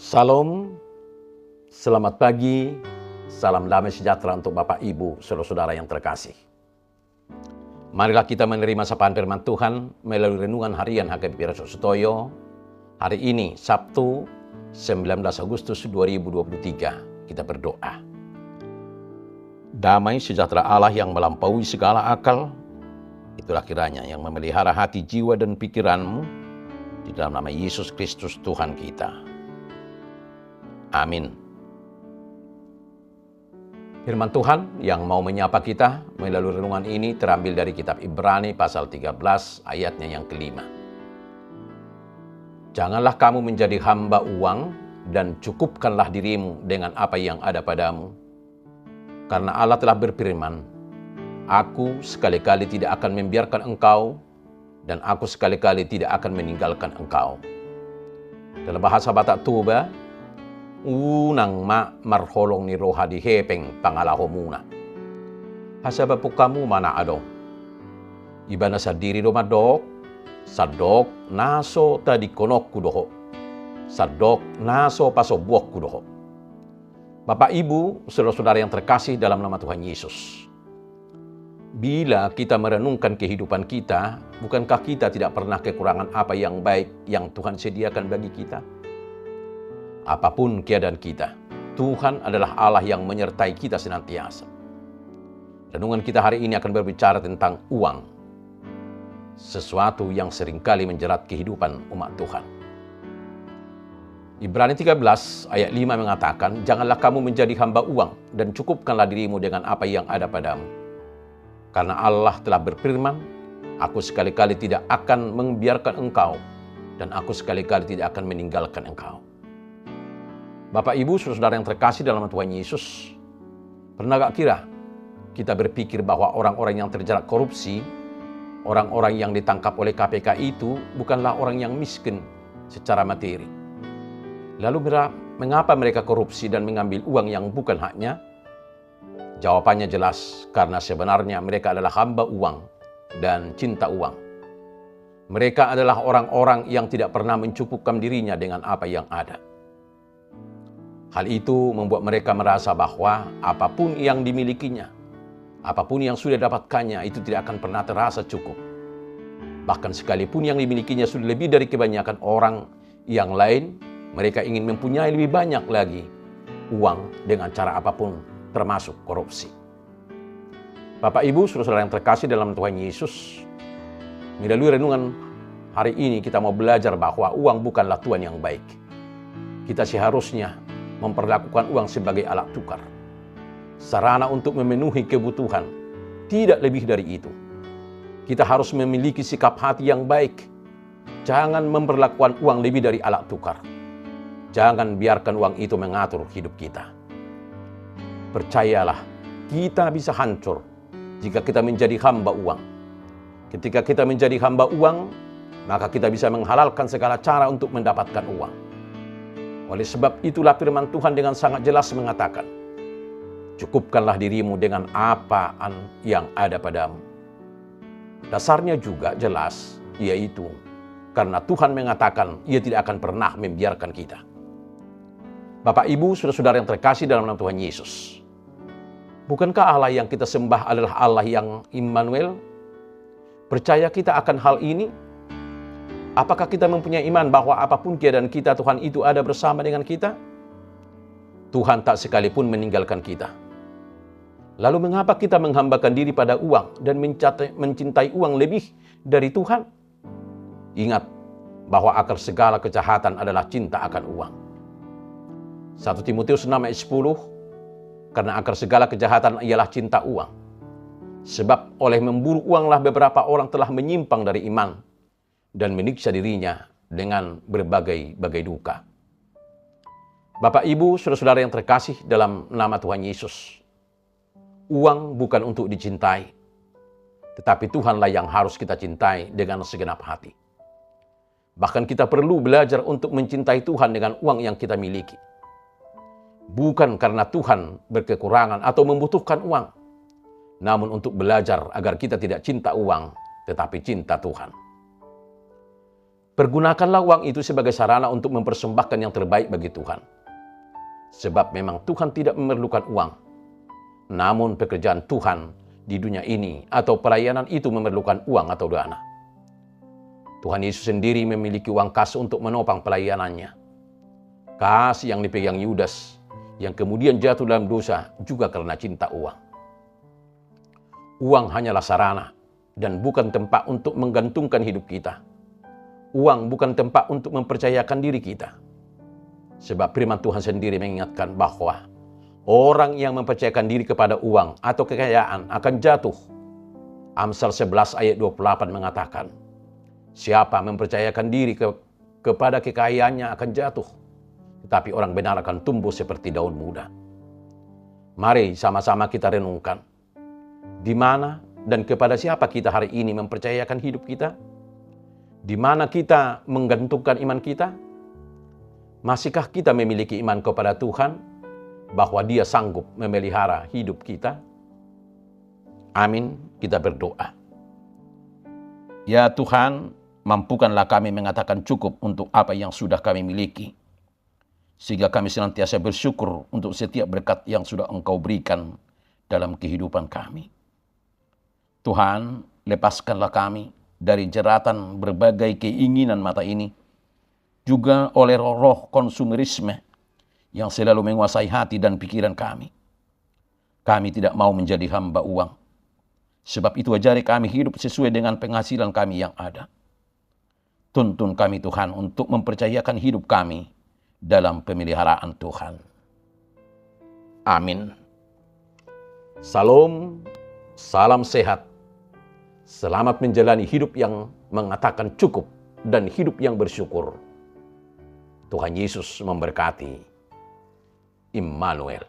Salam, selamat pagi, salam damai sejahtera untuk Bapak, Ibu, saudara-saudara yang terkasih. Marilah kita menerima sapaan firman Tuhan melalui renungan harian HKBP Rasul Sutoyo. Hari ini, Sabtu, 19 Agustus 2023, kita berdoa. Damai sejahtera Allah yang melampaui segala akal, itulah kiranya yang memelihara hati, jiwa, dan pikiranmu di dalam nama Yesus Kristus Tuhan kita. Amin. Firman Tuhan yang mau menyapa kita melalui renungan ini terambil dari kitab Ibrani pasal 13 ayatnya yang kelima. Janganlah kamu menjadi hamba uang dan cukupkanlah dirimu dengan apa yang ada padamu. Karena Allah telah berfirman, Aku sekali-kali tidak akan membiarkan engkau dan aku sekali-kali tidak akan meninggalkan engkau. Dalam bahasa Batak Toba, unang marholong ni roha di hepeng pangalaho muna. Hasaba po kamu mana ado. Iba na sa diri do madok, sadok naso tadi konok kudoho. Sadok naso pasobuok kudoho. Bapak, Ibu, saudara-saudara yang terkasih dalam nama Tuhan Yesus. Bila kita merenungkan kehidupan kita, bukankah kita tidak pernah kekurangan apa yang baik yang Tuhan sediakan bagi kita? Apapun keadaan kita, Tuhan adalah Allah yang menyertai kita senantiasa. Renungan kita hari ini akan berbicara tentang uang. Sesuatu yang seringkali menjerat kehidupan umat Tuhan. Ibrani 13 ayat 5 mengatakan, Janganlah kamu menjadi hamba uang dan cukupkanlah dirimu dengan apa yang ada padamu. Karena Allah telah berfirman, Aku sekali-kali tidak akan membiarkan engkau dan aku sekali-kali tidak akan meninggalkan engkau. Bapak, Ibu, saudara yang terkasih dalam Tuhan Yesus, pernah gak kira kita berpikir bahwa orang-orang yang terjerat korupsi, orang-orang yang ditangkap oleh KPK itu bukanlah orang yang miskin secara materi. Lalu mengapa mereka korupsi dan mengambil uang yang bukan haknya? Jawabannya jelas, karena sebenarnya mereka adalah hamba uang dan cinta uang. Mereka adalah orang-orang yang tidak pernah mencukupkan dirinya dengan apa yang ada. Hal itu membuat mereka merasa bahwa apapun yang dimilikinya, apapun yang sudah dapatkannya itu tidak akan pernah terasa cukup. Bahkan sekalipun yang dimilikinya sudah lebih dari kebanyakan orang yang lain, mereka ingin mempunyai lebih banyak lagi uang dengan cara apapun, termasuk korupsi. Bapak, Ibu, saudara-saudara yang terkasih dalam Tuhan Yesus, melalui renungan hari ini kita mau belajar bahwa uang bukanlah tuan yang baik. Kita seharusnya memperlakukan uang sebagai alat tukar, sarana untuk memenuhi kebutuhan, tidak lebih dari itu. Kita harus memiliki sikap hati yang baik. Jangan memperlakukan uang lebih dari alat tukar. Jangan biarkan uang itu mengatur hidup kita. Percayalah, kita bisa hancur jika kita menjadi hamba uang. Ketika kita menjadi hamba uang, maka kita bisa menghalalkan segala cara untuk mendapatkan uang. Oleh sebab itulah firman Tuhan dengan sangat jelas mengatakan, cukupkanlah dirimu dengan apaan yang ada padamu. Dasarnya juga jelas, yaitu karena Tuhan mengatakan ia tidak akan pernah membiarkan kita. Bapak, Ibu, saudara-saudara yang terkasih dalam nama Tuhan Yesus. Bukankah Allah yang kita sembah adalah Allah yang Immanuel? Percaya kita akan hal ini? Apakah kita mempunyai iman bahwa apapun keadaan kita, Tuhan itu ada bersama dengan kita? Tuhan tak sekalipun meninggalkan kita. Lalu mengapa kita menghambakan diri pada uang dan mencintai uang lebih dari Tuhan? Ingat bahwa akar segala kejahatan adalah cinta akan uang. 1 Timotius 6 ayat 10, karena akar segala kejahatan ialah cinta uang. Sebab oleh memburu uanglah beberapa orang telah menyimpang dari iman dan menyiksa dirinya dengan berbagai duka. Bapak, Ibu, saudara-saudara yang terkasih dalam nama Tuhan Yesus, uang bukan untuk dicintai, tetapi Tuhanlah yang harus kita cintai dengan segenap hati. Bahkan kita perlu belajar untuk mencintai Tuhan dengan uang yang kita miliki. Bukan karena Tuhan berkekurangan atau membutuhkan uang, namun untuk belajar agar kita tidak cinta uang, tetapi cinta Tuhan. Pergunakanlah uang itu sebagai sarana untuk mempersembahkan yang terbaik bagi Tuhan. Sebab memang Tuhan tidak memerlukan uang. Namun pekerjaan Tuhan di dunia ini atau pelayanan itu memerlukan uang atau dana. Tuhan Yesus sendiri memiliki uang kas untuk menopang pelayanannya. Kas yang dipegang Yudas, yang kemudian jatuh dalam dosa juga karena cinta uang. Uang hanyalah sarana dan bukan tempat untuk menggantungkan hidup kita. Uang bukan tempat untuk mempercayakan diri kita. Sebab firman Tuhan sendiri mengingatkan bahwa orang yang mempercayakan diri kepada uang atau kekayaan akan jatuh. Amsal 11 ayat 28 mengatakan, siapa mempercayakan diri kepada kekayaannya akan jatuh, tetapi orang benar akan tumbuh seperti daun muda. Mari sama-sama kita renungkan, di mana dan kepada siapa kita hari ini mempercayakan hidup kita? Di mana kita menggantungkan iman kita? Masihkah kita memiliki iman kepada Tuhan bahwa Dia sanggup memelihara hidup kita? Amin. Kita berdoa. Ya Tuhan, mampukanlah kami mengatakan cukup untuk apa yang sudah kami miliki, sehingga kami senantiasa bersyukur untuk setiap berkat yang sudah Engkau berikan dalam kehidupan kami. Tuhan, lepaskanlah kami dari jeratan berbagai keinginan mata ini, juga oleh roh konsumerisme yang selalu menguasai hati dan pikiran kami. Kami tidak mau menjadi hamba uang. Sebab itu ajari kami hidup sesuai dengan penghasilan kami yang ada. Tuntun kami Tuhan untuk mempercayakan hidup kami dalam pemeliharaan Tuhan. Amin. Salam, salam sehat. Selamat menjalani hidup yang mengatakan cukup dan hidup yang bersyukur. Tuhan Yesus memberkati. Immanuel.